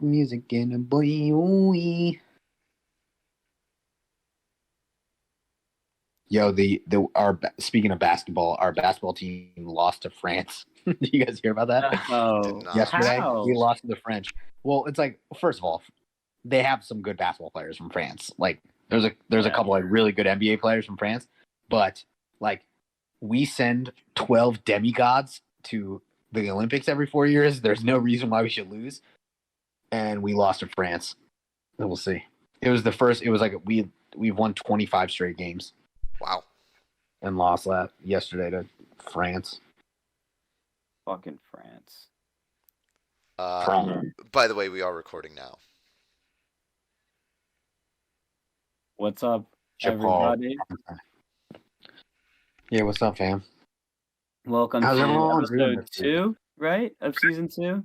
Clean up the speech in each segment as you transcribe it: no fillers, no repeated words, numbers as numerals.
music in a boy. Yo, speaking of basketball, our basketball team lost to France. Did you guys hear about that? Oh, Yesterday, how? we lost to the French. Well, it's like, first of all, they have some good basketball players from France. Like, there's a couple like really good NBA players from France, but like we send 12 demigods to the Olympics every 4 years. There's no reason why we should lose, and we lost to France. So we'll see. It was the first. It was like we've won 25 straight games. Wow. And lost yesterday to France. Fucking France. By the way, we are recording now. What's up, everybody? Yeah, what's up, fam? Welcome to episode 2, right? Of season 2?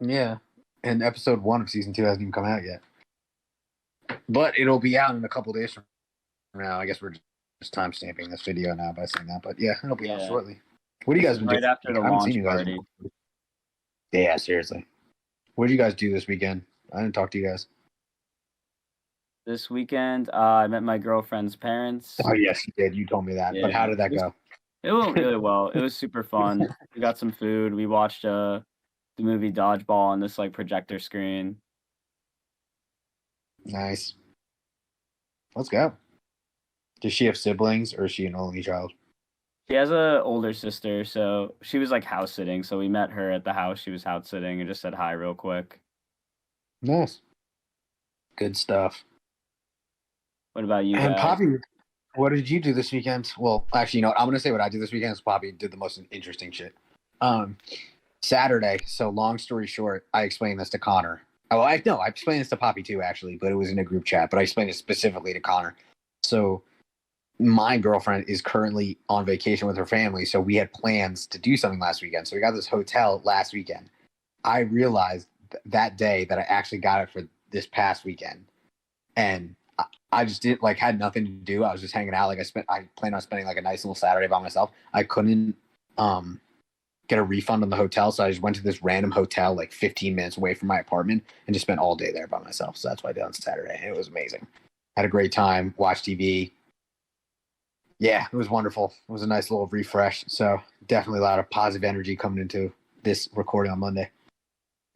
Yeah. And episode 1 of season 2 hasn't even come out yet. But it'll be out in a couple days from now. I guess we're just time stamping this video now by saying that. But yeah, it'll be out shortly. What do you guys been doing? Right after the launch party. Yeah, seriously. What did you guys do this weekend? I didn't talk to you guys. This weekend, I met my girlfriend's parents. Oh, yes, you did. You told me that. Yeah. But how did that go? It went really well. It was super fun. We got some food. We watched the movie Dodgeball on this like projector screen. Nice. Let's go. Does she have siblings, or is she an only child? She has an older sister, so she was like house sitting. So we met her at the house. She was house sitting and just said hi real quick. Nice. Good stuff. What about you and guys? Poppy, what did you do this weekend? Well, actually, you know what? I'm going to say what I did this weekend. Poppy did the most interesting shit. Saturday, so long story short, I explained this to Connor. I explained this to Poppy too, actually, but it was in a group chat. But I explained it specifically to Connor. So my girlfriend is currently on vacation with her family, so we had plans to do something last weekend. So we got this hotel last weekend. I realized that day that I actually got it for this past weekend, and I just didn't had nothing to do. I was just hanging out. I planned on spending like a nice little Saturday by myself. I couldn't get a refund on the hotel, so I just went to this random hotel like 15 minutes away from my apartment and just spent all day there by myself. So that's what I did on Saturday, and it was amazing. Had a great time. Watched TV. Yeah, it was wonderful. It was a nice little refresh. So definitely a lot of positive energy coming into this recording on Monday.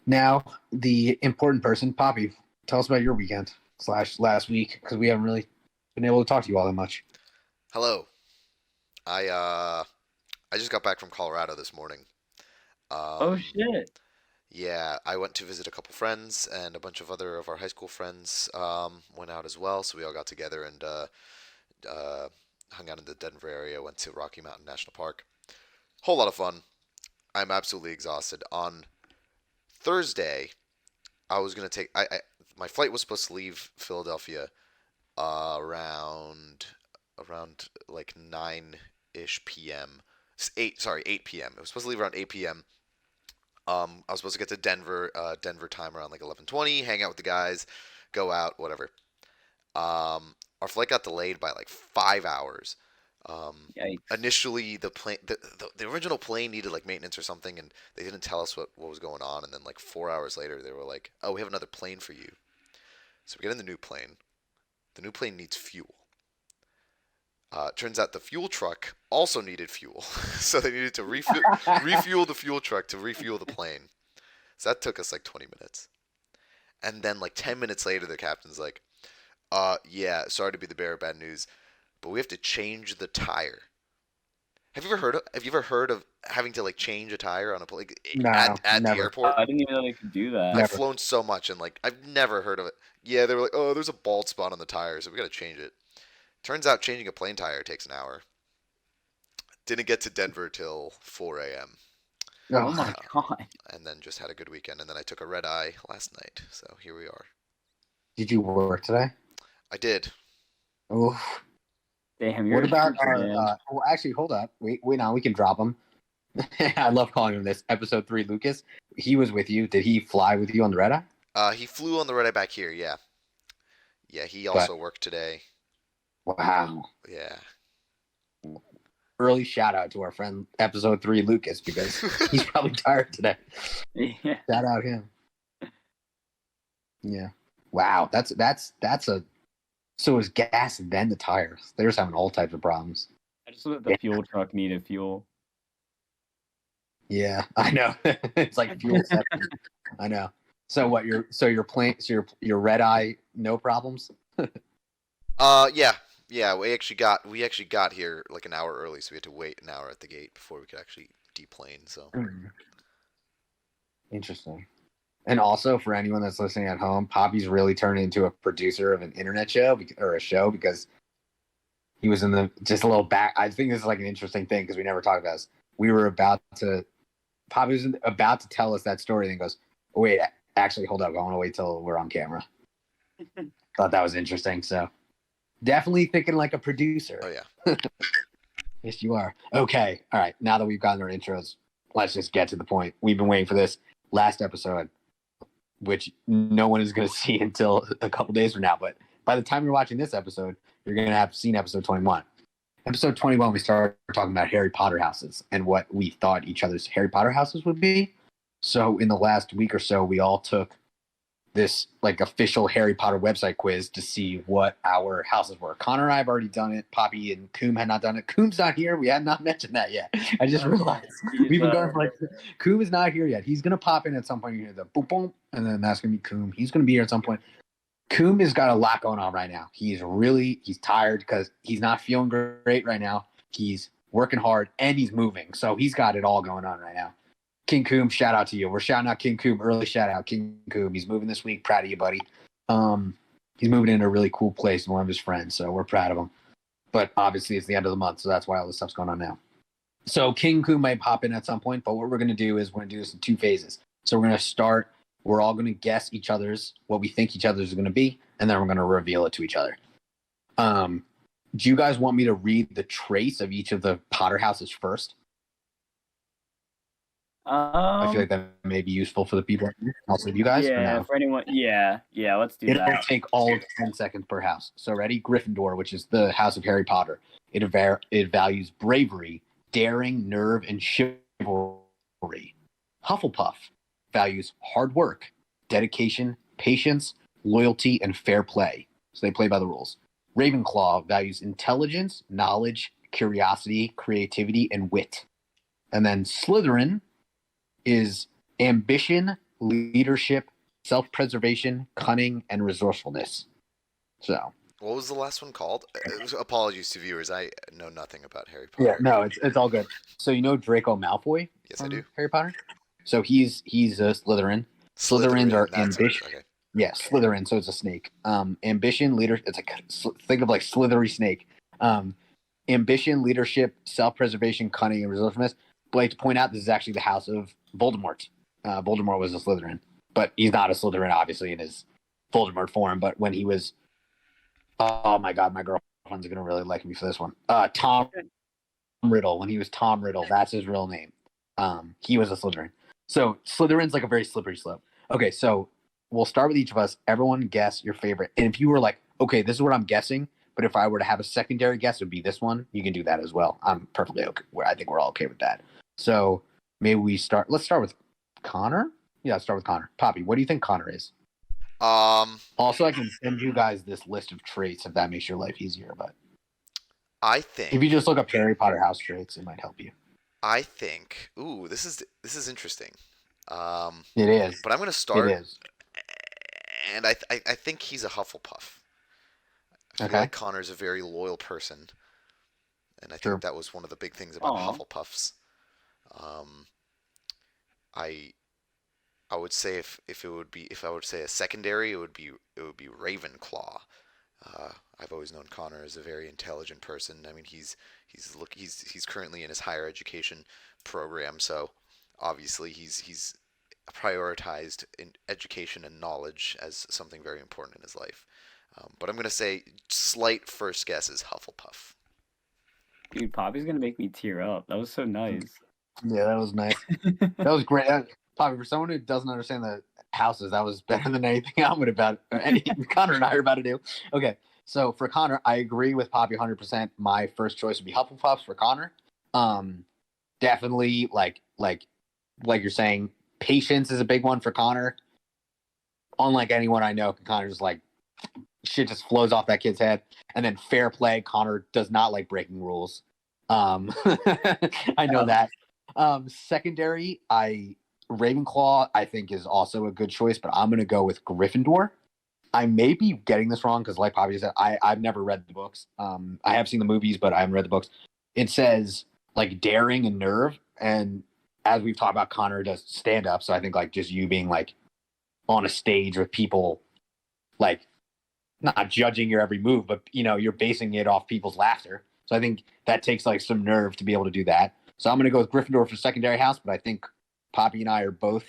Now, the important person, Poppy, tell us about your weekend / last week, because we haven't really been able to talk to you all that much. Hello. I just got back from Colorado this morning. Oh shit. Yeah, I went to visit a couple friends, and a bunch of other of our high school friends went out as well. So we all got together and hung out in the Denver area. Went to Rocky Mountain National Park. Whole lot of fun. I'm absolutely exhausted. On Thursday, I was gonna take. My flight was supposed to leave Philadelphia around like 9-ish p.m. 8 p.m. It was supposed to leave around 8 p.m. I was supposed to get to Denver time around like 11:20, hang out with the guys, go out, whatever. Our flight got delayed by like 5 hours. Initially, the original plane needed like maintenance or something, and they didn't tell us what was going on. And then like 4 hours later, they were like, "Oh, we have another plane for you." So we get in the new plane. The new plane needs fuel. Turns out the fuel truck also needed fuel, so they needed to refuel the fuel truck to refuel the plane. So that took us like 20 minutes. And then like 10 minutes later, the captain's like, yeah, sorry to be the bearer of bad news, but we have to change the tire. Have you ever heard of having to like change a tire on a plane at the airport? I didn't even know they could do that. I've flown so much, and like I've never heard of it. Yeah, they were like, oh, there's a bald spot on the tire, so we got to change it. Turns out changing a plane tire takes an hour. Didn't get to Denver till 4 a.m. Oh my god. And then just had a good weekend, and then I took a red eye last night, so here we are. Did you work today? I did. Oh. Damn, what about our... well, actually, hold up. Wait, now we can drop him. I love calling him this. Episode 3, Lucas. He was with you. Did he fly with you on the red eye? He flew on the red eye back here, yeah. Yeah, he also worked today. Wow. Yeah. Early shout out to our friend episode 3 Lucas, because he's probably tired today. Yeah. Shout out him. Yeah. Wow. That's a. So it was gas then the tires. They were having all types of problems. I just thought the fuel truck needed fuel. Yeah, I know. It's like fuel septic. I know. So what? Your red eye, no problems. Yeah. We actually got here like an hour early, so we had to wait an hour at the gate before we could actually deplane. So Interesting. And also for anyone that's listening at home, Poppy's really turned into a producer of an internet show or a show because he was in the just a little back. I think this is like an interesting thing because we never talked about this. We were about to. Poppy was about to tell us that story, and then goes, oh, "Wait, actually, hold up. I want to wait till we're on camera." Thought that was interesting. So definitely thinking like a producer. oh yeah. Yes, you are. Okay. All right. Now that we've gotten our intros, let's just get to the point. We've been waiting for this last episode, which no one is going to see until a couple days from now. But by the time you're watching this episode, you're going to have seen episode 21. Episode 21, we started talking about Harry Potter houses and what we thought each other's Harry Potter houses would be. So in the last week or so, we all took this like official Harry Potter website quiz to see what our houses were. Connor and I have already done it. Poppy and Coom had not done it. Coom's not here. We had not mentioned that yet. I just realized we've been going for like Coom is not here yet. He's gonna pop in at some point. You hear the boom boom, and then that's gonna be Coom. He's gonna be here at some point. Coom has got a lot going on right now. He's tired because he's not feeling great right now. He's working hard and he's moving, so he's got it all going on right now. King Coom, shout out to you. We're shouting out King Coom. Early shout out, King Coom. He's moving this week. Proud of you, buddy. He's moving into a really cool place with one of his friends, so we're proud of him. But obviously, it's the end of the month, so that's why all this stuff's going on now. So King Coom might pop in at some point, but what we're going to do is we're going to do this in 2 phases. So we're going to start. We're all going to guess each other's what we think each other's is going to be, and then we're going to reveal it to each other. Do you guys want me to read the traits of each of the Potter houses first? I feel like that may be useful for the people. Also, you guys. Yeah, for anyone. Yeah, let's do It'll that. take all of 10 seconds per house. So ready? Gryffindor, which is the house of Harry Potter. It values bravery, daring, nerve, and chivalry. Hufflepuff values hard work, dedication, patience, loyalty, and fair play. So they play by the rules. Ravenclaw values intelligence, knowledge, curiosity, creativity, and wit. And then Slytherin is ambition, leadership, self-preservation, cunning, and resourcefulness. So, what was the last one called? Apologies to viewers, I know nothing about Harry Potter. Yeah, no, it's all good. So you know Draco Malfoy? Yes, I do. Harry Potter. So he's a Slytherin. Slytherins are ambition. Okay. Yeah, Slytherin. So it's a snake. Ambition, leader. It's like think of like slithery snake. Ambition, leadership, self-preservation, cunning, and resourcefulness. But I like to point out this is actually the house of Voldemort. Voldemort was a Slytherin, but he's not a Slytherin obviously in his Voldemort form. But when he was, oh my god, my girlfriend's gonna really like me for this one. Tom Riddle. When he was Tom Riddle, that's his real name. He was a Slytherin. So Slytherin's like a very slippery slope. Okay, so we'll start with each of us. Everyone guess your favorite. And if you were like, okay, this is what I'm guessing, but if I were to have a secondary guess, it would be this one. You can do that as well. I'm perfectly okay. I think we're all okay with that. So maybe we start. Let's start with Connor. Yeah, let's start with Connor. Poppy, what do you think Connor is? Also, I can send you guys this list of traits if that makes your life easier. But I think if you just look up Harry Potter house traits, it might help you. I think. Ooh, this is interesting. It is. But I'm going to start. It is. And I think he's a Hufflepuff. I feel like Connor's a very loyal person, and I think that was one of the big things about Hufflepuffs. I would say if I would say a secondary, it would be Ravenclaw. I've always known Connor as a very intelligent person. I mean, he's currently in his higher education program, so obviously he's prioritized in education and knowledge as something very important in his life. But I'm going to say slight first guess is Hufflepuff. Dude, Poppy's going to make me tear up. That was so nice. Yeah, that was nice. That was great. Poppy, for someone who doesn't understand the houses, that was better than anything I'm about. Connor and I are about to do. Okay, so for Connor, I agree with Poppy 100%. My first choice would be Hufflepuff for Connor. Definitely, like you're saying, patience is a big one for Connor. unlike anyone I know, Connor just like shit just flows off that kid's head. And then fair play, Connor does not like breaking rules. I know that. Secondary, Ravenclaw I think is also a good choice, but I'm gonna go with Gryffindor. I may be getting this wrong because, like Poppy said, I've never read the books. I have seen the movies, but I haven't read the books. It says like daring and nerve, and as we've talked about, Connor does stand up. So I think like just you being like on a stage with people, like not judging your every move, but you're basing it off people's laughter. So I think that takes like some nerve to be able to do that. So I'm gonna go with Gryffindor for secondary house, but I think Poppy and I are both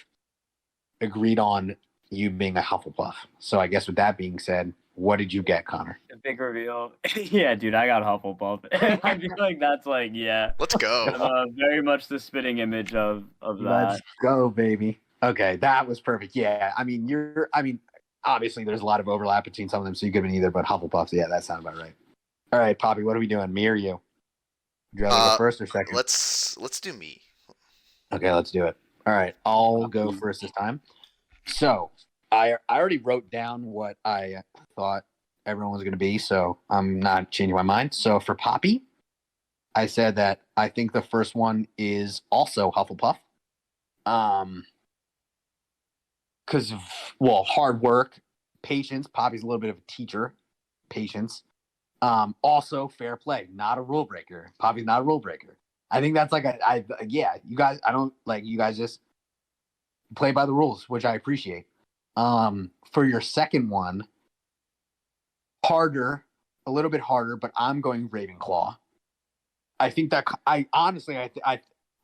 agreed on you being a Hufflepuff. So I guess with that being said, what did you get, Connor? The big reveal. Yeah, dude, I got Hufflepuff. I feel like that's like, yeah. Let's go. Very much the spitting image of that. Let's go, baby. Okay, that was perfect. Yeah, I mean, obviously there's a lot of overlap between some of them, so you could have been either, but Hufflepuffs, yeah, that sounded about right. All right, Poppy, what are we doing? Me or you? Would you rather go first or second? Let's do me. Okay, let's do it. All right, I'll go first this time. So I already wrote down what I thought everyone was going to be, so I'm not changing my mind. So for Poppy, I said that I think the first one is also Hufflepuff. Because of, hard work, patience. Poppy's a little bit of a teacher. Patience. Also fair play, not a rule breaker. Poppy's not a rule breaker. I think that's like you guys. I don't like you guys just play by the rules, which I appreciate. For your second one, a little bit harder, but I'm going Ravenclaw. I think that I honestly,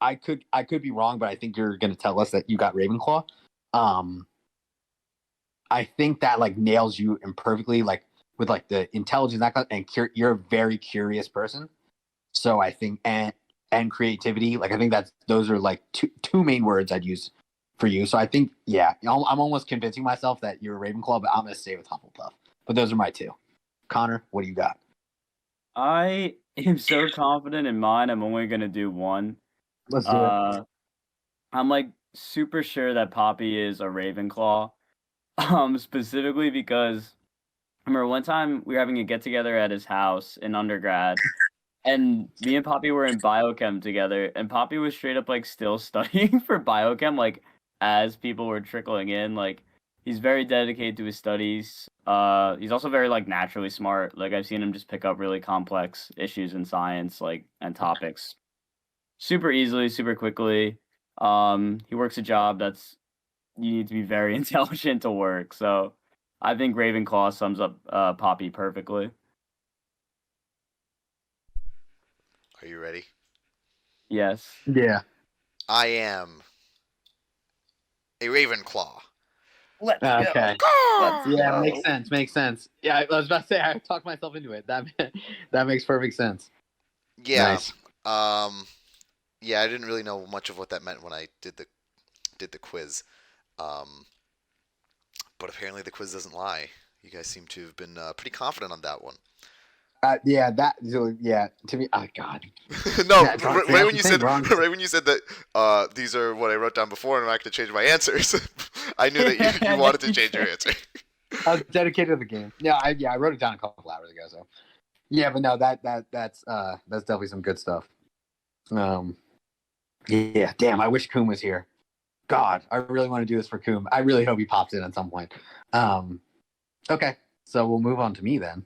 I could be wrong, but I think you're going to tell us that you got Ravenclaw. I think that like nails you imperfectly, like with like the intelligence and you're a very curious person. So I think and creativity, like I think those are like two main words I'd use for you. So I think I'm almost convincing myself that you're a Ravenclaw, but I'm going to stay with Hufflepuff. But those are my two. Connor, what do you got? I am so confident in mine. I'm only gonna do one. Let's do it. I'm like super sure that Poppy is a Ravenclaw. Specifically because I remember one time we were having a get together at his house in undergrad, and me and Poppy were in biochem together, and Poppy was straight up like still studying for biochem, like as people were trickling in. Like he's very dedicated to his studies. He's also very like naturally smart. Like I've seen him just pick up really complex issues in science, like and topics super easily, super quickly. He works a job that's you need to be very intelligent to work. So I think Ravenclaw sums up Poppy perfectly. Are you ready? Yes. Yeah. I am a Ravenclaw. Let's Okay. go. Yeah, makes sense. Yeah, I was about to say I talked myself into it. That makes perfect sense. Yeah. Nice. Yeah, I didn't really know much of what that meant when I did the quiz. But apparently the quiz doesn't lie. You guys seem to have been pretty confident on that one. To me, oh God. No, Yeah, right when you said that these are what I wrote down before, and I'm not going to change my answers. I knew that you wanted to change your answer. I was dedicated to the game. Yeah, I wrote it down a couple hours ago. So yeah, but no, that's definitely some good stuff. Yeah, damn, I wish Coom was here. God, I really want to do this for Coom. I really hope he pops in at some point. Okay, so we'll move on to me then.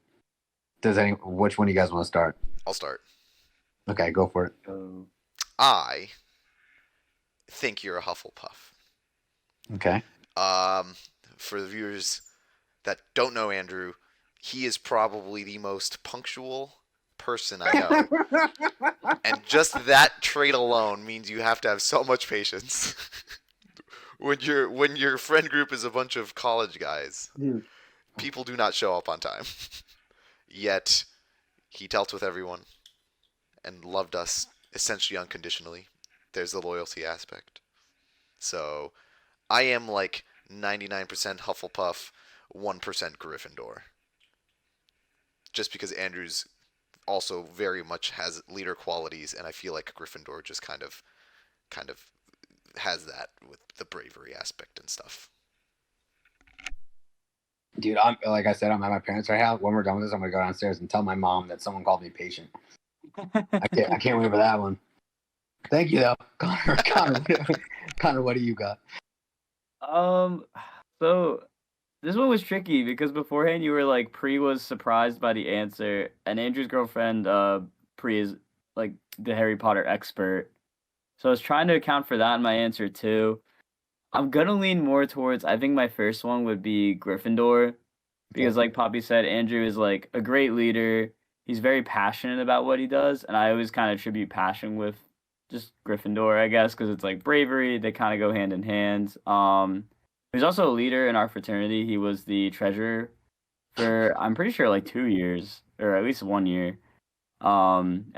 Which one do you guys want to start? I'll start. Okay, go for it. I think you're a Hufflepuff. Okay. For the viewers that don't know Andrew, he is probably the most punctual person I know. And just that trait alone means you have to have so much patience. When your friend group is a bunch of college guys, people do not show up on time. Yet he dealt with everyone and loved us essentially unconditionally. There's the loyalty aspect. So I am like 99% Hufflepuff, 1% Gryffindor. Just because Andrew's also very much has leader qualities, and I feel like Gryffindor just kind of has that with the bravery aspect and stuff. Dude, I'm like I said, I'm at my parents' right now. When we're done with this, I'm gonna go downstairs and tell my mom that someone called me patient. I can't wait for that one. Thank you though, Connor. Connor, what do you got? So this one was tricky because beforehand you were like Pre was surprised by the answer, and Andrew's girlfriend, Pre is like the Harry Potter expert. So I was trying to account for that in my answer too. I'm gonna lean more towards. I think my first one would be Gryffindor, because like Poppy said, Andrew is like a great leader. He's very passionate about what he does, and I always kind of attribute passion with just Gryffindor, I guess, because it's like bravery. They kind of go hand in hand. He's also a leader in our fraternity. He was the treasurer for I'm pretty sure like 2 years or at least 1 year. And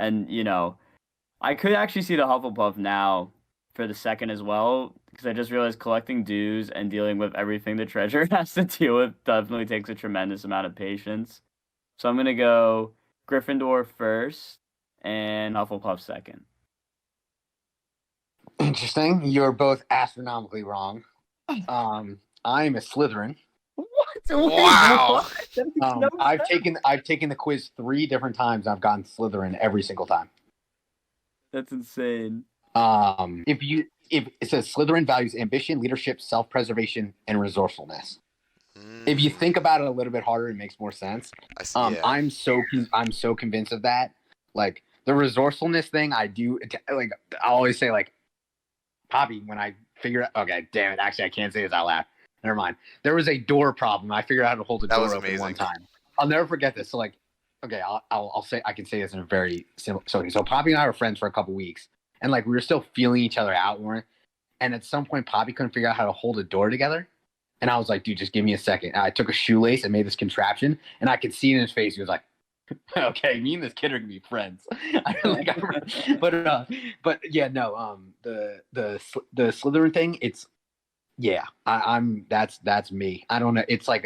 I could actually see the Hufflepuff now for the second as well, because I just realized collecting dues and dealing with everything the treasurer has to deal with definitely takes a tremendous amount of patience. So I'm gonna go Gryffindor first and Hufflepuff second. Interesting. You're both astronomically wrong. I'm a Slytherin. What? Wow. That makes no sense. I've taken the quiz 3 different times. I've gotten Slytherin every single time. That's insane. If it says Slytherin values ambition, leadership, self-preservation, and resourcefulness. If you think about it a little bit harder, it makes more sense. I see, yeah. I'm so convinced of that. Like the resourcefulness thing, I do. Like I always say, like Poppy, when I figured out. Okay, damn it. Actually, I can't say this out loud. Never mind. There was a door problem. I figured out how to hold a door open amazing. one time. I'll never forget this. So like, okay, I'll say I can say this in a very simple. So Poppy and I were friends for a couple weeks, and like we were still feeling each other out. And at some point, Poppy couldn't figure out how to hold a door together. And I was like, dude, just give me a second. And I took a shoelace and made this contraption, and I could see in his face. He was like, okay, me and this kid are gonna be friends. But yeah, no. The Slytherin thing, it's I'm that's me. I don't know. It's like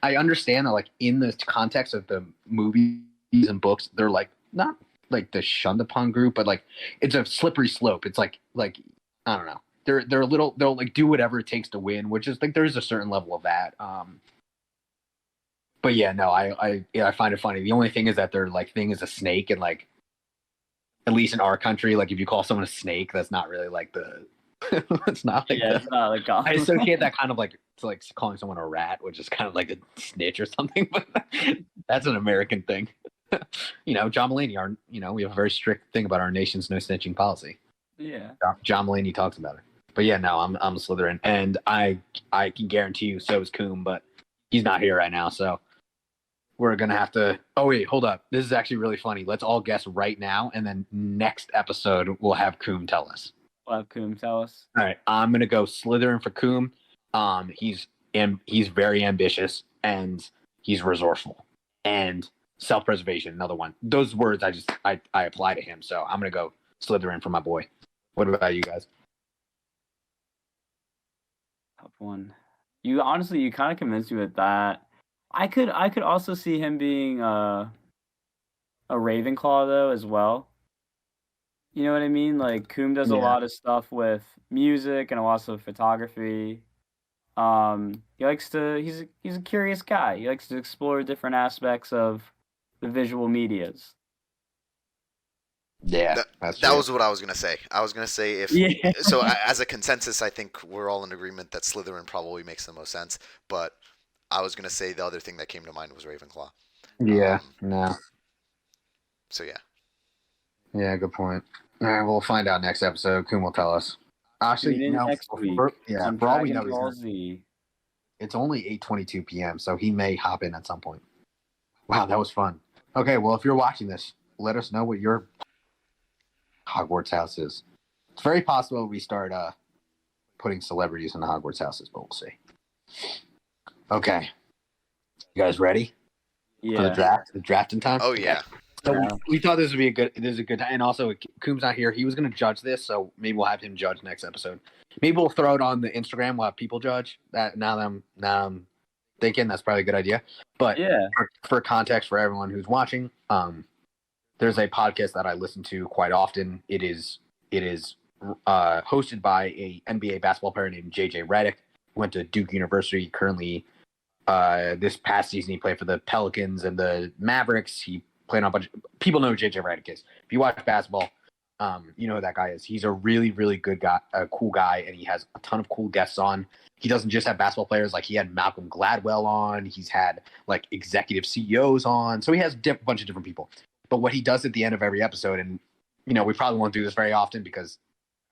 I understand that like in the context of the movies and books, they're like not like the shunned upon group, but like it's a slippery slope. It's like I don't know. They're a little, they'll like do whatever it takes to win, which is like there's a certain level of that. But yeah, no, I find it funny. The only thing is that their like thing is a snake, and like at least in our country, like if you call someone a snake, that's not really like the it's not like it's not like I associate that kind of like to like calling someone a rat, which is kind of like a snitch or something, but that's an American thing. John Mulaney, we have a very strict thing about our nation's no snitching policy. Yeah. John Mulaney talks about it. But yeah, no, I'm a Slytherin, and I can guarantee you so is Coom, but he's not here right now, so we're gonna have to. Oh wait, hold up. This is actually really funny. Let's all guess right now, and then next episode we'll have Coom tell us. We'll have Coom tell us. All right, I'm gonna go Slytherin for Coom. He's very ambitious, and he's resourceful, and self-preservation. Another one. Those words I apply to him, so I'm gonna go Slytherin for my boy. What about you guys? Top one. You kind of convinced me with that. I could also see him being a Ravenclaw though as well. You know what I mean? Like Coom does a lot of stuff with music and also photography. He's a curious guy. He likes to explore different aspects of the visual medias. Yeah, that was what I was gonna say. I was gonna say so as a consensus, I think we're all in agreement that Slytherin probably makes the most sense. But I was gonna say the other thing that came to mind was Ravenclaw. Yeah, no. So yeah. Yeah, good point. All right, we'll find out next episode. Coom will tell us. Actually, next week. For all we know, it's only 8:22 p.m., so he may hop in at some point. Wow, that was fun. Okay, well, if you're watching this, let us know what your Hogwarts house is. It's very possible we start putting celebrities in the Hogwarts houses, but we'll see. Okay, you guys ready for the draft? The drafting time. Oh yeah. So we thought this would be a good time, and also Coom's not here. He was going to judge this, so maybe we'll have him judge next episode. Maybe we'll throw it on the Instagram. We'll have people judge that. Now I'm thinking that's probably a good idea. But for context for everyone who's watching, there's a podcast that I listen to quite often. It is hosted by a NBA basketball player named JJ Redick, who went to Duke University, currently This past season, he played for the Pelicans and the Mavericks. He played on a bunch of people know who JJ Redick is. If you watch basketball, you know who that guy is. He's a really, really good guy, a cool guy, and he has a ton of cool guests on. He doesn't just have basketball players. Like, he had Malcolm Gladwell on. He's had, like, executive CEOs on. So he has a bunch of different people. But what he does at the end of every episode, and, you know, we probably won't do this very often because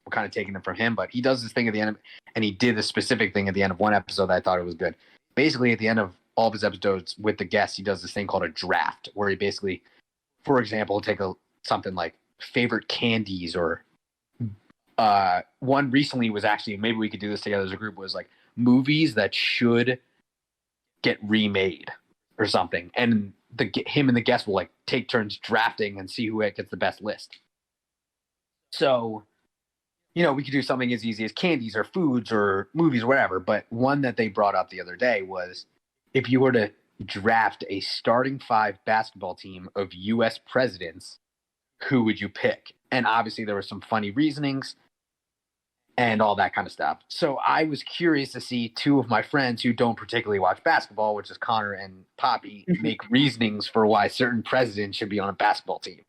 we're kind of taking it from him, but he does this thing at the end, and he did this specific thing at the end of one episode that I thought it was good. Basically, at the end of all of his episodes with the guests, he does this thing called a draft, where he basically, for example, take something like favorite candies, or one recently was actually, maybe we could do this together as a group, was like movies that should get remade or something, and him and the guests will like take turns drafting and see who gets the best list. So, you know, we could do something as easy as candies or foods or movies or whatever, but one that they brought up the other day was, if you were to draft a starting 5 basketball team of U.S. presidents, who would you pick? And obviously there were some funny reasonings and all that kind of stuff. So I was curious to see 2 of my friends who don't particularly watch basketball, which is Connor and Poppy, make reasonings for why certain presidents should be on a basketball team.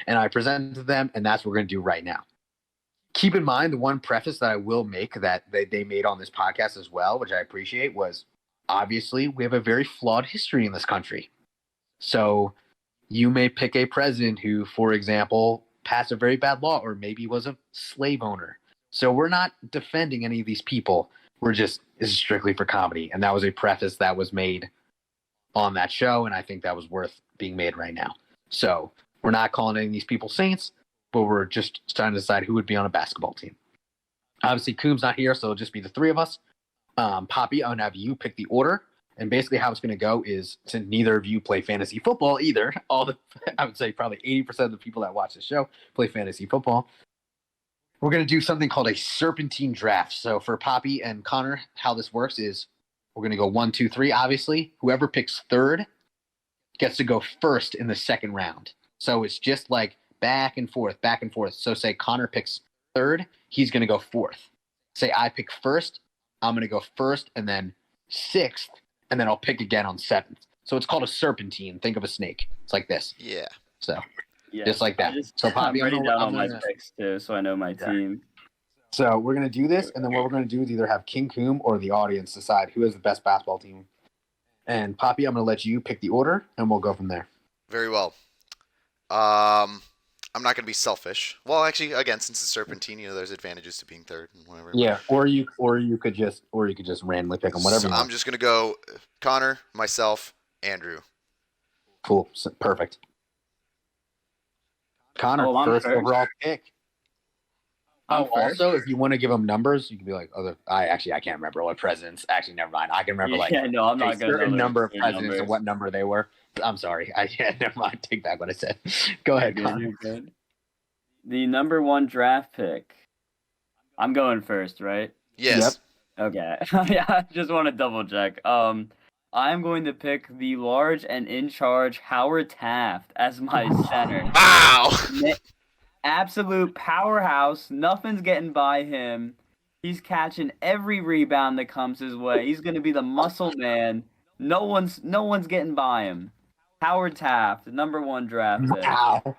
And I presented them, and that's what we're going to do right now. Keep in mind, the one preface that I will make that they made on this podcast as well, which I appreciate, was obviously we have a very flawed history in this country. So you may pick a president who, for example, passed a very bad law or maybe was a slave owner. So we're not defending any of these people. This is strictly for comedy. And that was a preface that was made on that show, and I think that was worth being made right now. So we're not calling any of these people saints, but we're just trying to decide who would be on a basketball team. Obviously, Coombs not here, so it'll just be the 3 of us. Poppy, I'm going to have you pick the order. And basically how it's going to go is, since neither of you play fantasy football either, I would say probably 80% of the people that watch the show play fantasy football. We're going to do something called a Serpentine Draft. So for Poppy and Connor, how this works is we're going to go 1, 2, 3, obviously. Whoever picks third gets to go first in the second round. So it's just like back and forth, back and forth. So say Connor picks third, he's going to go fourth. Say I pick first, I'm going to go first and then sixth, and then I'll pick again on seventh. So it's called a serpentine. Think of a snake. It's like this. Yeah. So Yeah, just like that. So Poppy, I'm writing down all my gonna, picks too, so I know my team. So we're going to do this, and then what we're going to do is either have King Coombe or the audience decide who has the best basketball team. And Poppy, I'm going to let you pick the order, and we'll go from there. Very well. I'm not going to be selfish. Well, actually, again, since it's Serpentine, you know, there's advantages to being third and whatever. Yeah, or you could just randomly pick them, whatever So you want. I'm just going to go Connor, myself, Andrew. Cool. So, perfect. Connor, I'm first first. overall pick. I'm first. Also, if you want to give them numbers, you can be like, I can't remember what presidents. Actually, never mind. I can remember I'm not a gonna certain know number of their presidents and numbers. what number they were. I'm sorry. Never mind. Take back what I said. Go ahead, Connor. You're good. The number 1 draft pick. I'm going first, right? Yes. Okay. Yeah, I just want to double check. I'm going to pick the large and in charge Howard Taft as my center. Wow. Absolute powerhouse. Nothing's getting by him. He's catching every rebound that comes his way. He's gonna be the muscle man. No one's getting by him. Howard Taft, number 1 draft pick. Wow.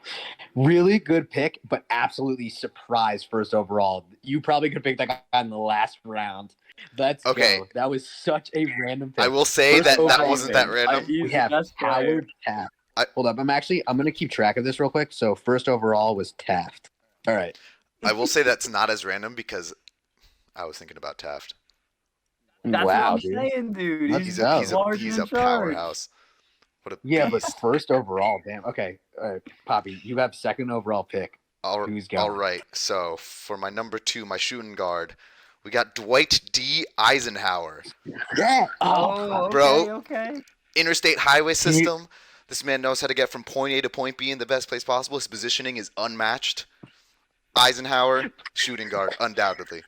Really good pick, but absolutely surprised first overall. You probably could pick that guy in the last round. Let's Okay. go. That was such a random pick. I will say First that overall wasn't pick. that random. He's We the have best player. Howard Taft. Hold up. I'm going to keep track of this real quick. So first overall was Taft. All right. I will say that's not as random because I was thinking about Taft. That's wow, what I'm dude. saying, dude. Let's He's go. a powerhouse. What a Yeah, but beast. first overall, damn. Okay, all right, Poppy, you have second overall pick. Who's going? All right. So for my number 2, my shooting guard, we got Dwight D. Eisenhower. Yeah. Oh, okay, Bro. okay. Interstate highway system. This man knows how to get from point A to point B in the best place possible. His positioning is unmatched. Eisenhower, shooting guard, undoubtedly.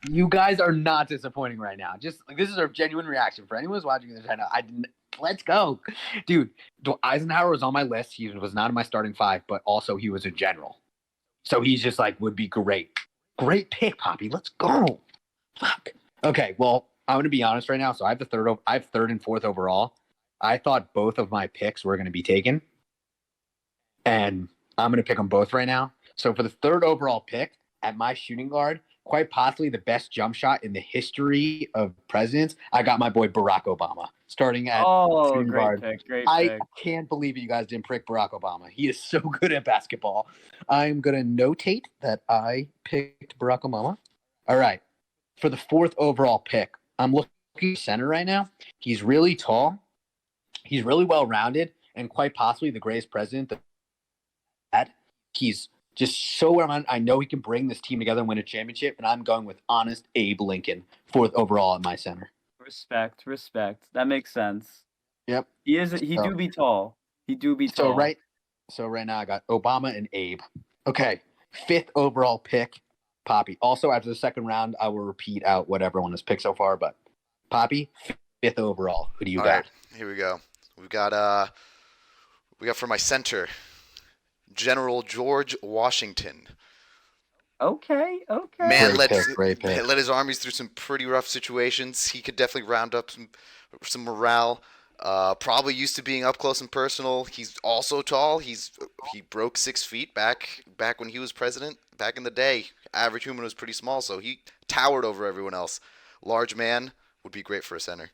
You guys are not disappointing right now. Just like, this is a genuine reaction for anyone who's watching this right now. Let's go, dude. Eisenhower was on my list. He was not in my starting 5, but also he was a general. So he's just like would be great. Great pick, Poppy. Let's go. Fuck. Okay, well, I'm going to be honest right now. So I have third and fourth overall. I thought both of my picks were going to be taken, and I'm going to pick them both right now. So for the third overall pick at my shooting guard, quite possibly the best jump shot in the history of presidents, I got my boy Barack Obama starting at shooting great guard. pick, great I pick. can't believe you guys didn't pick Barack Obama. He is so good at basketball. I'm going to notate that I picked Barack Obama. All right. For the fourth overall pick, I'm looking at center right now. He's really tall. He's really well-rounded, and quite possibly the greatest president that he's just so well-rounded. I know he can bring this team together and win a championship, and I'm going with honest Abe Lincoln, fourth overall at my center. Respect. That makes sense. Yep. He do be tall. He do be tall. So right now I got Obama and Abe. Okay. Fifth overall pick, Poppy. Also, after the second round, I will repeat out what everyone has picked so far, but Poppy, fifth overall. Who do you got? All right, here we go. We got for my center, General George Washington. Okay. Man, Great pick. led his armies through some pretty rough situations. He could definitely round up some morale. Probably used to being up close and personal. He's also tall. He broke 6 feet back when he was president. Back in the day, average human was pretty small, so he towered over everyone else. Large man would be great for a center.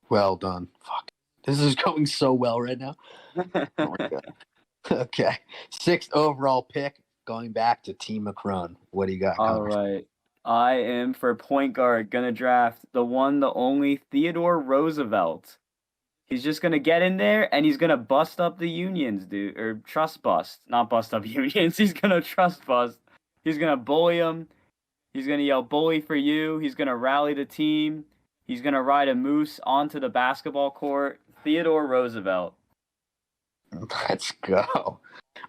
Well done. Fuck. This is going so well right now. Oh my God. Okay. Sixth overall pick, going back to Team Macron. What do you got? All right. I am for point guard gonna draft the one, the only Theodore Roosevelt. He's just gonna get in there and he's gonna bust up the unions, dude, or trust bust, not bust up unions. He's gonna trust bust. He's gonna bully them. He's gonna yell "bully for you." He's gonna rally the team. He's gonna ride a moose onto the basketball court. Theodore Roosevelt. Let's go.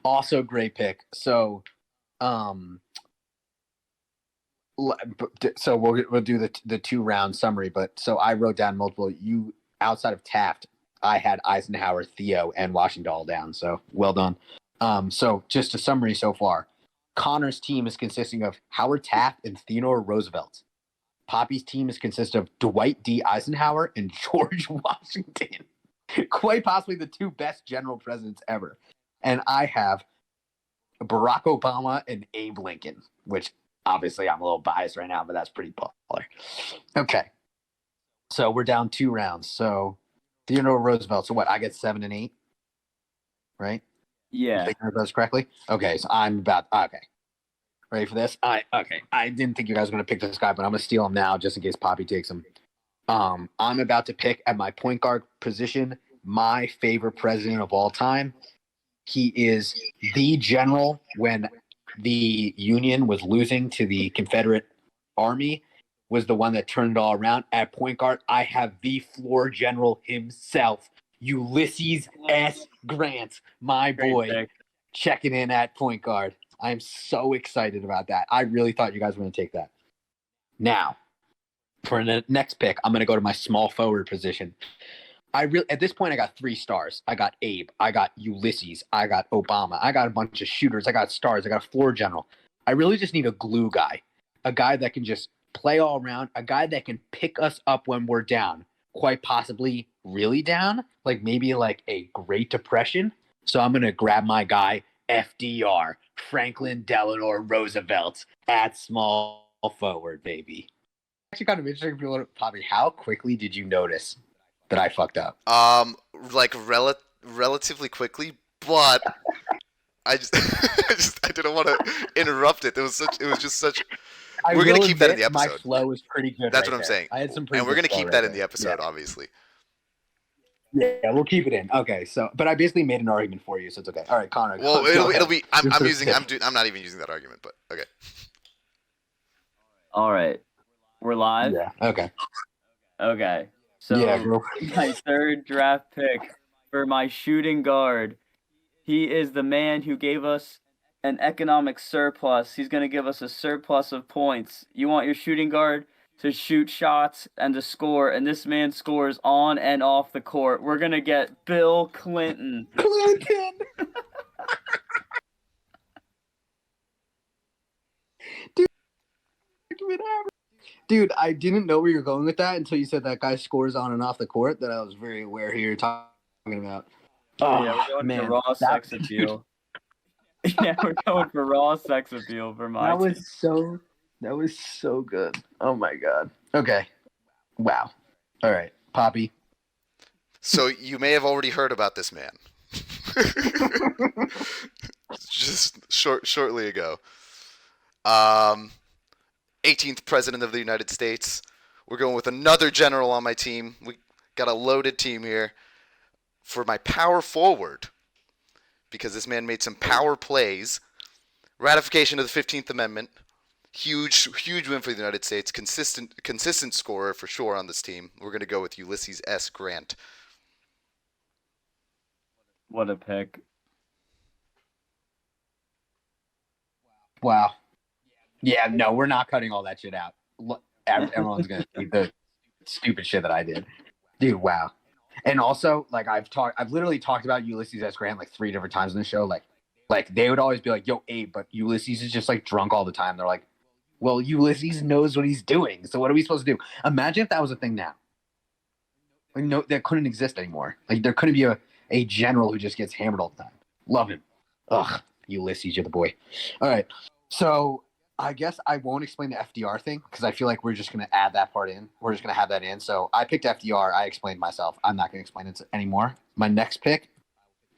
Also, great pick. So, we'll do the 2-round summary. But so I wrote down multiple. You outside of Taft, I had Eisenhower, Theo, and Washington all down. So well done. So just a summary so far. Connor's team is consisting of Howard Taft and Theodore Roosevelt. Poppy's team is consisting of Dwight D. Eisenhower and George Washington. Quite possibly the 2 best general presidents ever. And I have Barack Obama and Abe Lincoln, which obviously I'm a little biased right now, but that's pretty baller. Okay. So we're down 2 rounds. So Theodore Roosevelt. So what? I get 7 and 8, right? Yeah. Thinking of those correctly? Okay. So okay. Ready for this? I didn't think you guys were going to pick this guy, but I'm going to steal him now just in case Poppy takes him. I'm about to pick at my point guard position my favorite president of all time. He is the general when the Union was losing to the Confederate Army, was the one that turned it all around. At point guard, I have the floor general himself, Ulysses S. Grant, my boy, checking in at point guard. I'm so excited about that. I really thought you guys were going to take that. Now, for the next pick, I'm going to go to my small forward position. At this point, I got 3 stars. I got Abe. I got Ulysses. I got Obama. I got a bunch of shooters. I got stars. I got a floor general. I really just need a glue guy, a guy that can just play all around, a guy that can pick us up when we're down, quite possibly really down, like maybe like a Great Depression. So I'm going to grab my guy, FDR, Franklin Delano Roosevelt, at small forward, baby. Actually kind of interesting for people, Poppy, how quickly did you notice that I fucked up? Relatively quickly, but I didn't want to interrupt it. It was just such. We're gonna keep that in the episode. My flow is pretty good. That's what I'm saying. I had some pretty. And we're gonna keep that in the episode, yeah. Obviously. Yeah, we'll keep it in. Okay, so but I basically made an argument for you, so it's okay. All right, Connor. Well, it'll be. I'm not even using that argument, but okay. All right, we're live. Yeah. Okay. Okay. So my third draft pick for my shooting guard, he is the man who gave us an economic surplus. He's going to give us a surplus of points. You want your shooting guard to shoot shots and to score, and this man scores on and off the court. We're going to get Bill Clinton. Dude, Dude, I didn't know where you're going with that until you said that guy scores on and off the court. That I was very aware who you're talking about. Oh, Yeah, we're going man, for raw that, sex appeal. Yeah, we're going for raw sex appeal for my that team. was so good. Oh my god. Okay. Wow. All right, Poppy. So you may have already heard about this man. Just shortly ago. 18th President of the United States. We're going with another general on my team. We got a loaded team here. For my power forward, because this man made some power plays. Ratification of the 15th Amendment. Huge win for the United States. Consistent scorer for sure on this team. We're going to go with Ulysses S. Grant. What a pick. Wow. Yeah, no, we're not cutting all that shit out. Everyone's gonna see the stupid shit that I did, dude. Wow. And also, like I've literally talked about Ulysses S. Grant like 3 different times in the show. Like they would always be like, "Yo, Abe," but Ulysses is just like drunk all the time. They're like, "Well, Ulysses knows what he's doing, so what are we supposed to do?" Imagine if that was a thing now. Like, no, that couldn't exist anymore. Like there couldn't be a general who just gets hammered all the time. Love him. Ugh, Ulysses, you're the boy. All right, so I guess I won't explain the FDR thing because I feel like we're just going to add that part in. We're just going to have that in. So I picked FDR. I explained myself. I'm not going to explain it anymore. My next pick,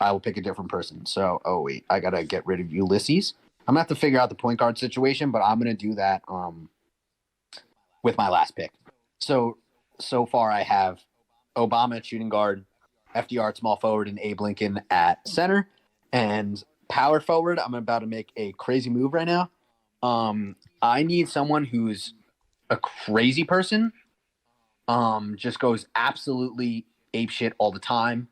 I will pick a different person. So, oh, wait. I got to get rid of Ulysses. I'm going to have to figure out the point guard situation, but I'm going to do that with my last pick. So far I have Obama at shooting guard, FDR at small forward, and Abe Lincoln at center. And power forward, I'm about to make a crazy move right now. I need someone who's a crazy person, just goes absolutely apeshit all the time,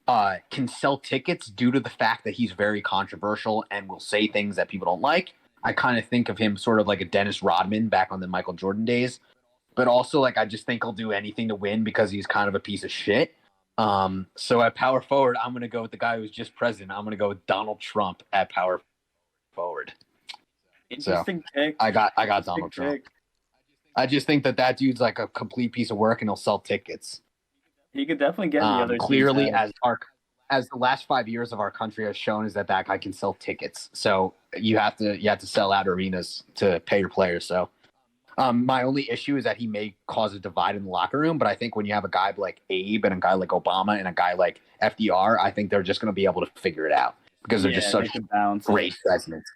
can sell tickets due to the fact that he's very controversial and will say things that people don't like. I kind of think of him sort of like a Dennis Rodman back on the Michael Jordan days, but also like I just think he'll do anything to win because he's kind of a piece of shit. So at power forward, I'm going to go with the guy who's just president. I'm going to go with Donald Trump at power forward. Interesting pick. I got Donald Trump. I just think that dude's like a complete piece of work and he'll sell tickets. He could definitely get in the other clearly teams. as the last 5 years of our country has shown is that guy can sell tickets. So you have to sell out arenas to pay your players. So my only issue is that he may cause a divide in the locker room, but I think when you have a guy like Abe and a guy like Obama and a guy like FDR, I think they're just going to be able to figure it out because they're just such great presidents.